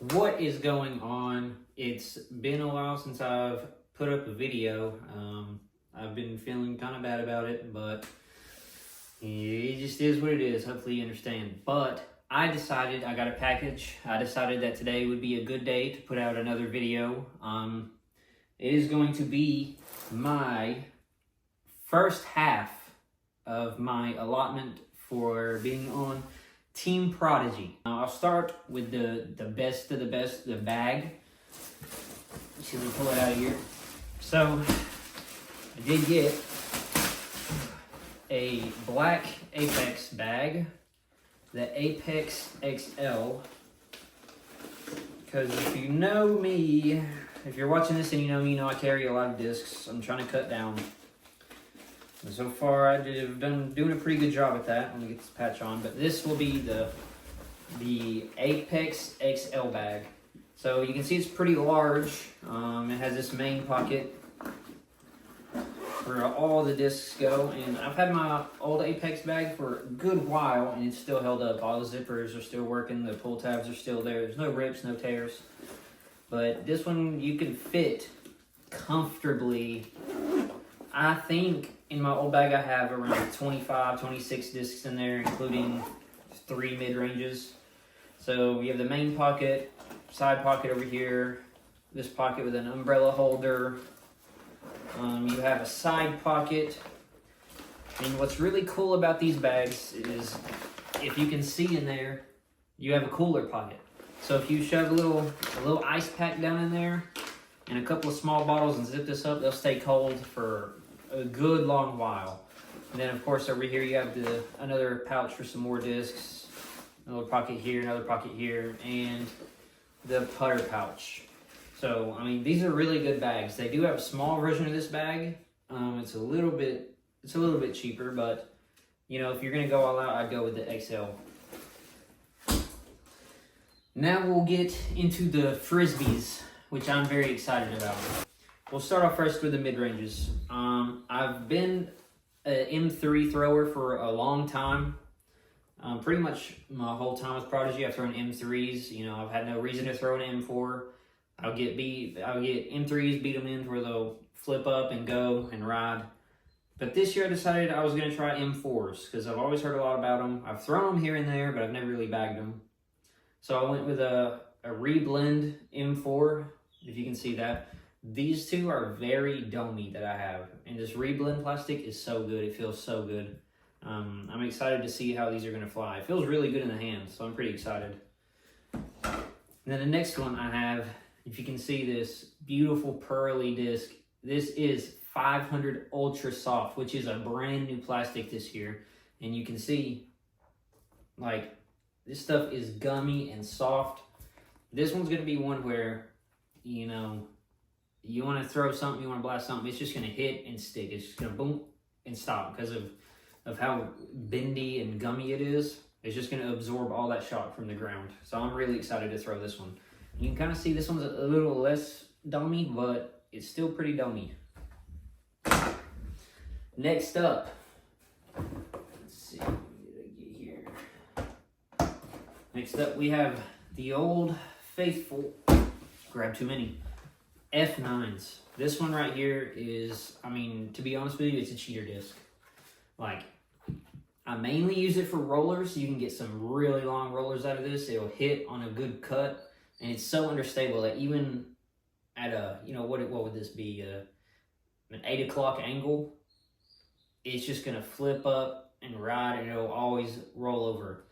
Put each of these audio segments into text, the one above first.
What is going on? It's been a while since I've put up a video. I've been feeling kind of bad about it, but it just is what it is. Hopefully you understand. But I got a package. I decided that today would be a good day to put out another video. It is going to be my first half of my allotment for being on Team Prodigy. Now I'll start with the best of the best, the bag. Let me pull it out of here. So I did get a black Apex bag, the Apex XL. Because if you know me, if you're watching this and you know me, you know I carry a lot of discs. I'm trying to cut down. And so far, I've been doing a pretty good job at that. Let me get this patch on. But this will be the Apex XL bag. So you can see it's pretty large. It has this main pocket where all the discs go. And I've had my old Apex bag for a good while, and it's still held up. All the zippers are still working. The pull tabs are still there. There's no rips, no tears. But this one, you can fit comfortably. I think in my old bag I have around 25, 26 discs in there, including 3 mid-ranges. So you have the main pocket, side pocket over here, this pocket with an umbrella holder. You have a side pocket. And what's really cool about these bags is, if you can see in there, you have a cooler pocket. So if you shove a little ice pack down in there and a couple of small bottles and zip this up, they'll stay cold for a good long while. And then of course over here you have another pouch for some more discs, another pocket here, another pocket here, and the putter pouch. So I mean, these are really good bags. They do have a small version of this bag. It's a little bit cheaper, but you know, if you're gonna go all out, I'd go with the XL. Now we'll get into the frisbees, which I'm very excited about. We'll start off first with the mid-ranges. I've been an M3 thrower for a long time. Pretty much my whole time with Prodigy, I've thrown M3s. You know, I've had no reason to throw an M4. I'll get M3s, beat them in to where they'll flip up and go and ride. But this year I decided I was going to try M4s because I've always heard a lot about them. I've thrown them here and there, but I've never really bagged them. So I went with a reblend M4, if you can see that. These two are very domey that I have, and this reblend plastic is so good. It feels so good. I'm excited to see how these are going to fly. It feels really good in the hand, so I'm pretty excited. And then the next one I have, if you can see this beautiful pearly disc, this is 500 Ultra Soft, which is a brand new plastic this year. And you can see, like, this stuff is gummy and soft. This one's going to be one where, you know, you want to throw something, you want to blast something, it's just going to hit and stick. It's just going to boom and stop because of how bendy and gummy it is. It's just going to absorb all that shock from the ground. So I'm really excited to throw this one. You can kind of see this one's a little less domey, but it's still pretty domey. Next up, let's see, what did I get here? Next up, we have the old faithful, grab too many, F9s. This one right here is, I mean, to be honest with you, it's a cheater disc. Like, I mainly use it for rollers. You can get some really long rollers out of this. It'll hit on a good cut, and it's so understable that even at a, you know, what would this be, an 8 o'clock angle, it's just gonna flip up and ride, and it'll always roll over.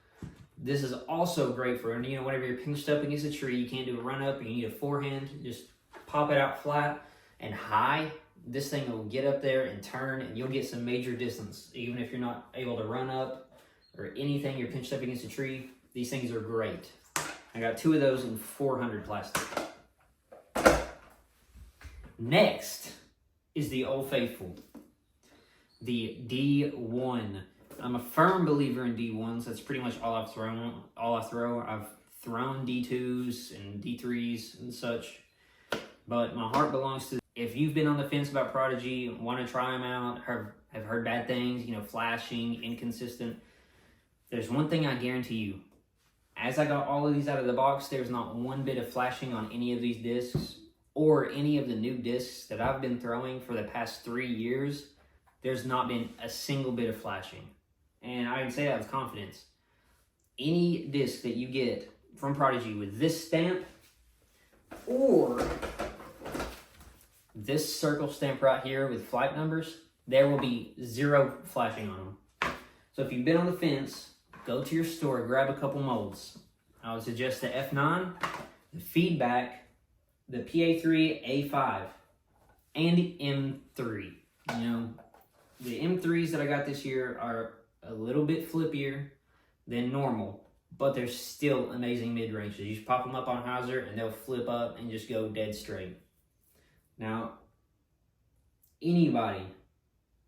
This is also great for, you know, whenever you're pinched up against a tree, you can't do a run up, and you need a forehand, just pop it out flat and high. This thing will get up there and turn, and you'll get some major distance. Even if you're not able to run up or anything, you're pinched up against a tree, these things are great. I got 2 of those in 400 plastic. Next is the Old Faithful, the D1. I'm a firm believer in D1s. That's pretty much all I've thrown. I've thrown D2s and D3s and such. But my heart belongs to, if you've been on the fence about Prodigy, want to try them out, have heard bad things, you know, flashing, inconsistent, there's one thing I guarantee you. As I got all of these out of the box, there's not one bit of flashing on any of these discs or any of the new discs that I've been throwing for the past 3 years. There's not been a single bit of flashing. And I can say that with confidence. Any disc that you get from Prodigy with this stamp or this circle stamp right here with flight numbers, there will be zero flashing on them. So if you've been on the fence, go to your store, grab a couple molds. I would suggest the F9, the Feedback, the PA3, A5, and the M3. You know, the M3s that I got this year are a little bit flippier than normal, but they're still amazing mid-ranges. You just pop them up on hyzer and they'll flip up and just go dead straight. Now, anybody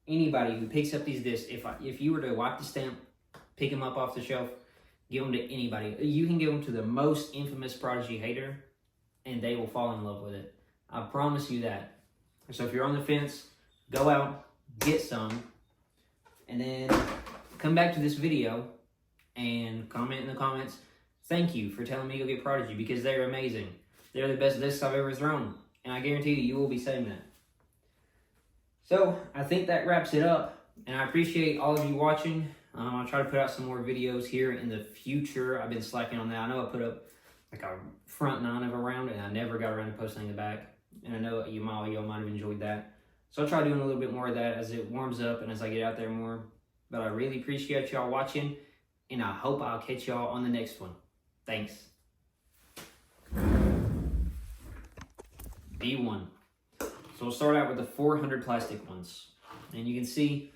who picks up these discs, if you were to wipe the stamp, pick them up off the shelf, give them to anybody. You can give them to the most infamous Prodigy hater, and they will fall in love with it. I promise you that. So if you're on the fence, go out, get some, and then come back to this video and comment in the comments, thank you for telling me to go get Prodigy, because they're amazing. They're the best discs I've ever thrown, and I guarantee you will be saying that. So I think that wraps it up, and I appreciate all of you watching. I'll try to put out some more videos here in the future. I've been slacking on that. I know I put up like a front 9 of a round, and I never got around to posting the back. And I know y'all might have enjoyed that. So I'll try doing a little bit more of that as it warms up and as I get out there more. But I really appreciate y'all watching, and I hope I'll catch y'all on the next one. Thanks. B1. So we'll start out with the 400 plastic ones. And you can see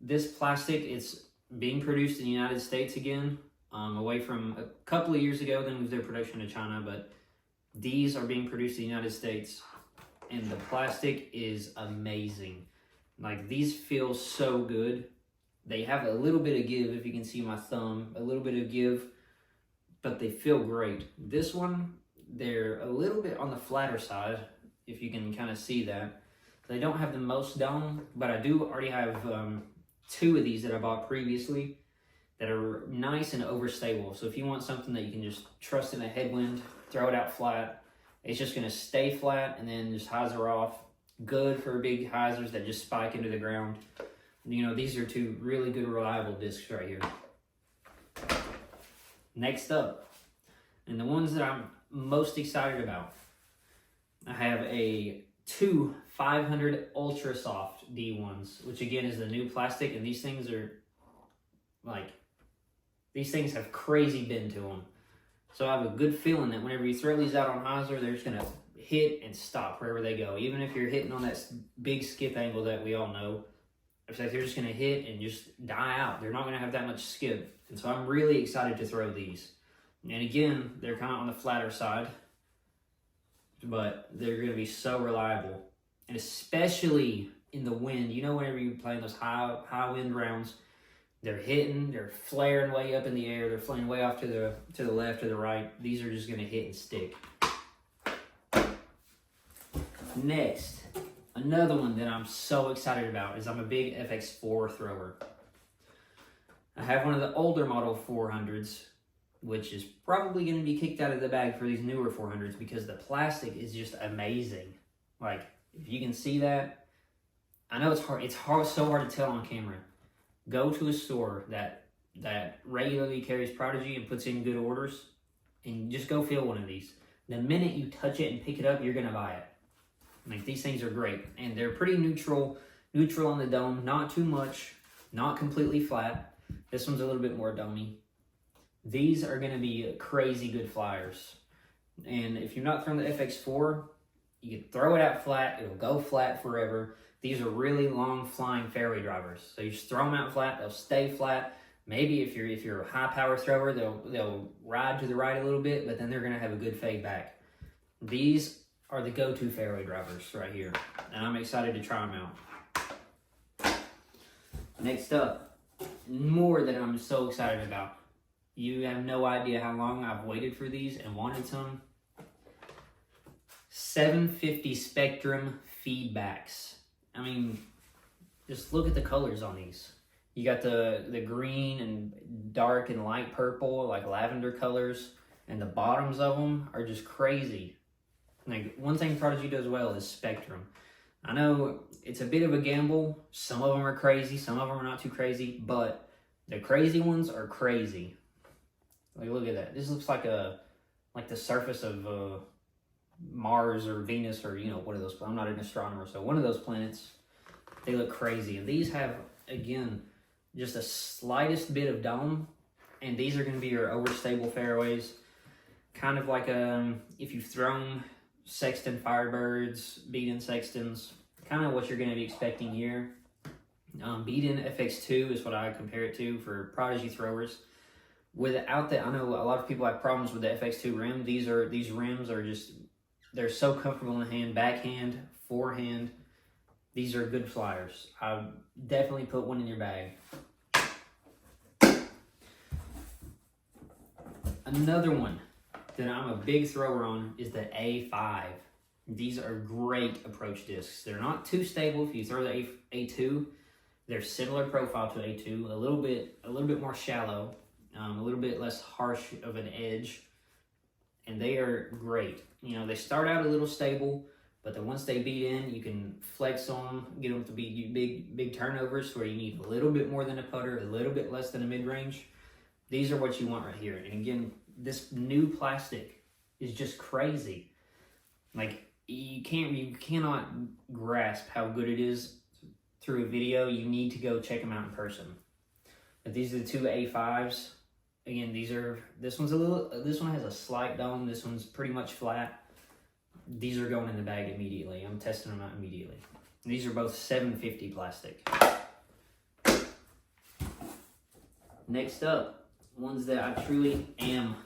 this plastic, it's being produced in the United States again, away from a couple of years ago, they moved their production to China, but these are being produced in the United States, and the plastic is amazing. Like, these feel so good. They have a little bit of give, if you can see my thumb, a little bit of give, but they feel great. This one, they're a little bit on the flatter side, if you can kind of see that. They don't have the most dome, but I do already have 2 of these that I bought previously that are nice and overstable. So if you want something that you can just trust in a headwind, throw it out flat, it's just gonna stay flat and then just hyzer off. Good for big hyzers that just spike into the ground. You know, these are 2 really good reliable discs right here. Next up, and the ones that I'm most excited about, I have a 2 500 Ultra Soft D1s, which again is the new plastic, and these things are like, these things have crazy bend to them. So I have a good feeling that whenever you throw these out on hyzer, they're just gonna hit and stop wherever they go. Even if you're hitting on that big skip angle that we all know, it's like they're just gonna hit and just die out. They're not gonna have that much skip. And so I'm really excited to throw these. And again, they're kind of on the flatter side, but they're going to be so reliable, and especially in the wind. You know, whenever you're playing those high wind rounds, they're hitting, they're flaring way up in the air, they're flying way off to the left or the right. These are just going to hit and stick. Next, another one that I'm so excited about is I'm a big FX4 thrower. I have one of the older model 400s, which is probably going to be kicked out of the bag for these newer 400s because the plastic is just amazing. Like, if you can see that, I know it's so hard to tell on camera. Go to a store that regularly carries Prodigy and puts in good orders, and just go feel one of these. The minute you touch it and pick it up, you're going to buy it. Like, these things are great, and they're pretty neutral on the dome, not too much, not completely flat. This one's a little bit more domey. These are going to be crazy good flyers. And if you're not throwing the FX4, you can throw it out flat. It'll go flat forever. These are really long flying fairway drivers. So you just throw them out flat. They'll stay flat. Maybe if you're a high power thrower, they'll ride to the right a little bit, but then they're going to have a good fade back. These are the go-to fairway drivers right here. And I'm excited to try them out. Next up, more that I'm so excited about. You have no idea how long I've waited for these and wanted some. 750 Spectrum Feedbacks. I mean, just look at the colors on these. You got the green and dark and light purple, like lavender colors, and the bottoms of them are just crazy. Like, one thing Prodigy does well is spectrum. I know it's a bit of a gamble. Some of them are crazy, some of them are not too crazy, but the crazy ones are crazy. Like, look at that. This looks like the surface of Mars or Venus, or, you know, one of those. I'm not an astronomer, so one of those planets. They look crazy. And these have, again, just the slightest bit of dome, and these are going to be your overstable fairways. Kind of like if you've thrown sexton firebirds, beat-in sextons, kind of what you're going to be expecting here. Beat-in FX2 is what I compare it to for Prodigy throwers. Without that, I know a lot of people have problems with the FX2 rim. These rims are just, they're so comfortable in the hand, backhand, forehand. These are good flyers. I would definitely put one in your bag. Another one that I'm a big thrower on is the A5. These are great approach discs. They're not too stable. If you throw the A2, they're similar profile to A2, a little bit more shallow, a little bit less harsh of an edge, and they are great. You know, they start out a little stable, but then once they beat in, you can flex on, get them to be big turnovers where you need a little bit more than a putter, a little bit less than a mid-range. These are what you want right here. And again, this new plastic is just crazy. Like, you cannot grasp how good it is through a video. You need to go check them out in person. But these are the two A5s. Again, this one has a slight dome. This one's pretty much flat. These are going in the bag immediately. I'm testing them out immediately. These are both 750 plastic. Next up, ones that I truly am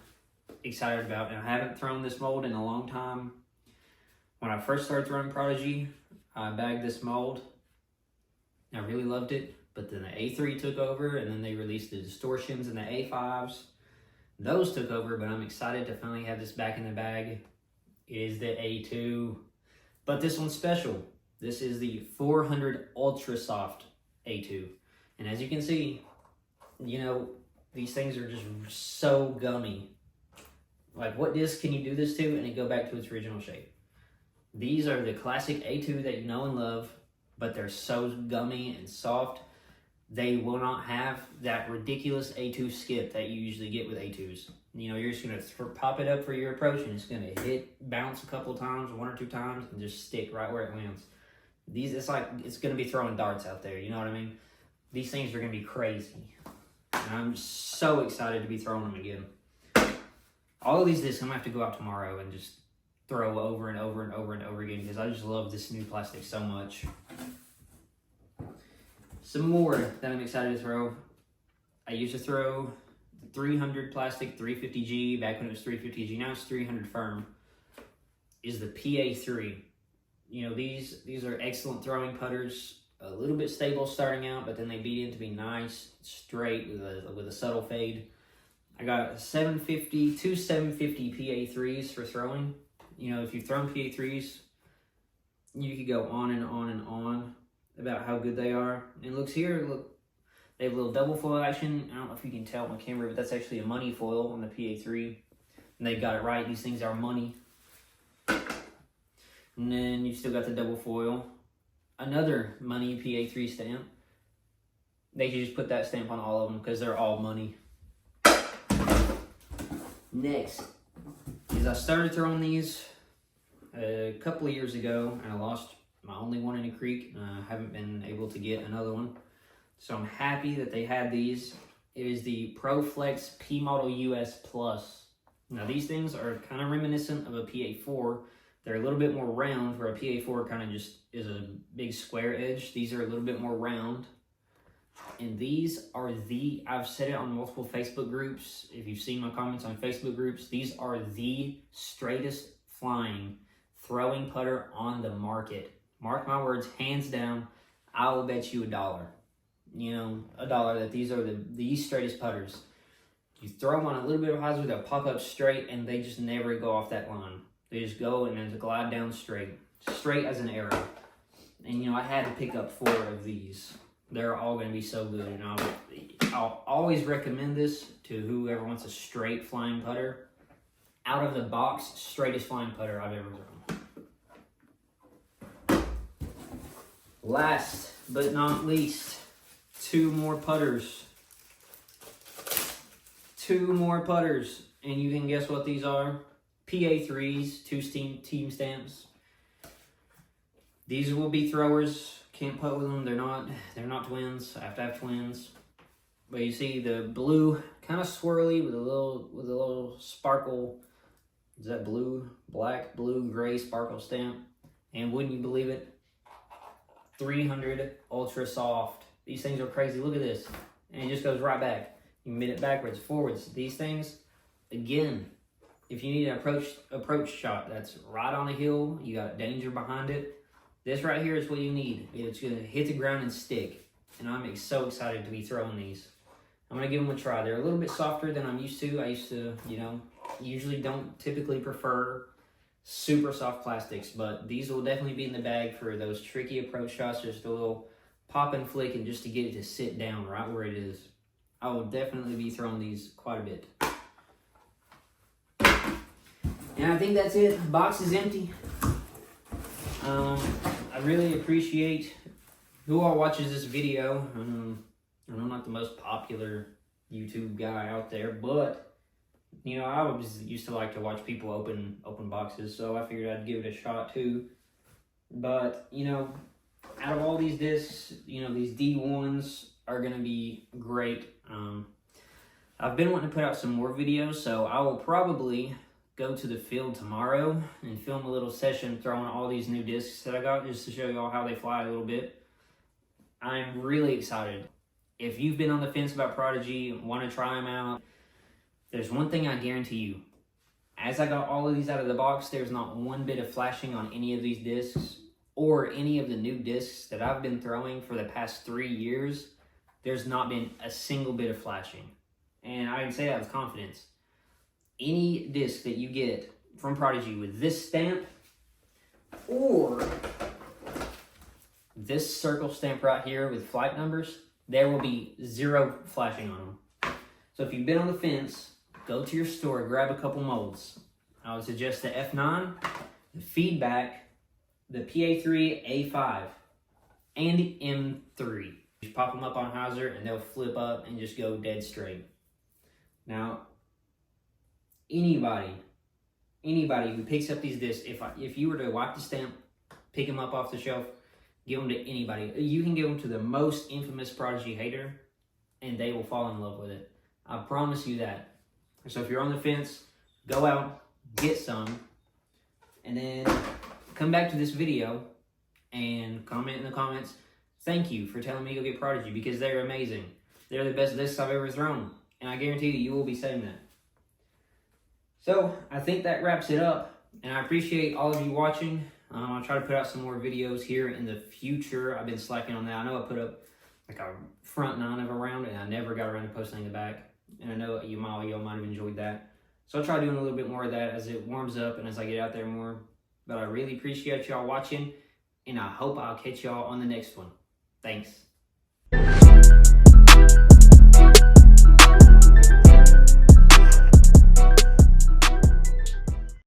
excited about, and I haven't thrown this mold in a long time. When I first started throwing Prodigy, I bagged this mold. I really loved it, but then the A3 took over, and then they released the distortions and the A5s. Those took over, but I'm excited to finally have this back in the bag. It is the A2, but this one's special. This is the 400 Ultra Soft A2, and as you can see, you know, these things are just so gummy. Like, what disc can you do this to and it go back to its original shape? These are the classic A2 that you know and love, but they're so gummy and soft. They will not have that ridiculous A2 skip that you usually get with A2s. You know, you're just going to pop it up for your approach, and it's going to bounce a couple times, 1 or 2 times, and just stick right where it lands. These, it's like it's going to be throwing darts out there, you know what I mean? These things are going to be crazy. And I'm so excited to be throwing them again. All of these discs, I'm going to have to go out tomorrow and just throw over and over and over and over again, because I just love this new plastic so much. Some more that I'm excited to throw. I used to throw 300 plastic 350G back when it was 350G. Now it's 300 firm. Is the PA3. You know, these are excellent throwing putters. A little bit stable starting out, but then they beat in to be nice, straight with a subtle fade. I got 750, two 750 PA3s for throwing. You know, if you've thrown PA3s, you could go on and on and on about how good they are. And looks here, look, they have a little double foil action. I don't know if you can tell on camera, but that's actually a money foil on the PA3. And they got it right. These things are money. And then you've still got the double foil. Another money PA3 stamp. They should just put that stamp on all of them because they're all money. Next is I started throwing these a couple of years ago, and I lost my only one in a creek. I haven't been able to get another one. So I'm happy that they had these. It is the ProFlex P Model US Plus. Now these things are kind of reminiscent of a PA4. They're a little bit more round, where a PA4 kind of just is a big square edge. These are a little bit more round. And these are I've said it on multiple Facebook groups. If you've seen my comments on Facebook groups, these are the straightest flying throwing putter on the market. Mark my words, hands down, I will bet you $1. You know, $1 that these are the straightest putters. You throw them on a little bit of hyzer, they'll pop up straight, and they just never go off that line. They just go and then glide down straight as an arrow. And you know, I had to pick up 4 of these. They're all going to be so good, and I'll always recommend this to whoever wants a straight flying putter. Out of the box, straightest flying putter I've ever thrown. Last but not least, two more putters. Two more putters, and you can guess what these are. PA3s, two team stamps. These will be throwers. Can't putt with them. They're not twins. I have to have twins. But you see the blue, kind of swirly with a little sparkle. Is that blue, black, blue, gray sparkle stamp? And wouldn't you believe it? 300 ultra soft. These things are crazy. Look at this, and it just goes right back. You mid it backwards, forwards. These things, again, if you need an approach shot that's right on a hill, you got danger behind it. This right here is what you need. It's going to hit the ground and stick. And I'm so excited to be throwing these. I'm going to give them a try. They're a little bit softer than I'm used to. I used to, usually don't typically prefer super soft plastics. But these will definitely be in the bag for those tricky approach shots. Just a little pop and flick, and just to get it to sit down right where it is. I will definitely be throwing these quite a bit. And I think that's it. The box is empty. I really appreciate who all watches this video. I'm not the most popular YouTube guy out there, but I used to like to watch people open boxes, so I figured I'd give it a shot too. But out of all these discs, these D1s are gonna be great. I've been wanting to put out some more videos, so I will probably go to the field tomorrow and film a little session throwing all these new discs that I got, just to show y'all how they fly a little bit. I'm really excited. If you've been on the fence about Prodigy, want to try them out, there's one thing I guarantee you. As I got all of these out of the box, there's not one bit of flashing on any of these discs or any of the new discs that I've been throwing for the past 3 years. There's not been a single bit of flashing. And I can say that with confidence. Any disc that you get from Prodigy with this stamp or this circle stamp right here with flight numbers, there will be zero flashing on them. So if you've been on the fence, go to your store, grab a couple molds. I would suggest the F9, the Feedback, the PA3 A5, and the M3. Just pop them up on hyzer and they'll flip up and just go dead straight. Now, anybody who picks up these discs, if you were to wipe the stamp, pick them up off the shelf, give them to anybody. You can give them to the most infamous Prodigy hater, and they will fall in love with it. I promise you that. So if you're on the fence, go out, get some, and then come back to this video and comment in the comments, thank you for telling me to go get Prodigy, because they're amazing. They're the best discs I've ever thrown, and I guarantee you will be saying that. So I think that wraps it up, and I appreciate all of you watching. I'll try to put out some more videos here in the future. I've been slacking on that. I know I put up like a front 9 of a round, and I never got around to posting the back. And I know y'all might have enjoyed that. So I'll try doing a little bit more of that as it warms up and as I get out there more. But I really appreciate y'all watching, and I hope I'll catch y'all on the next one. Thanks.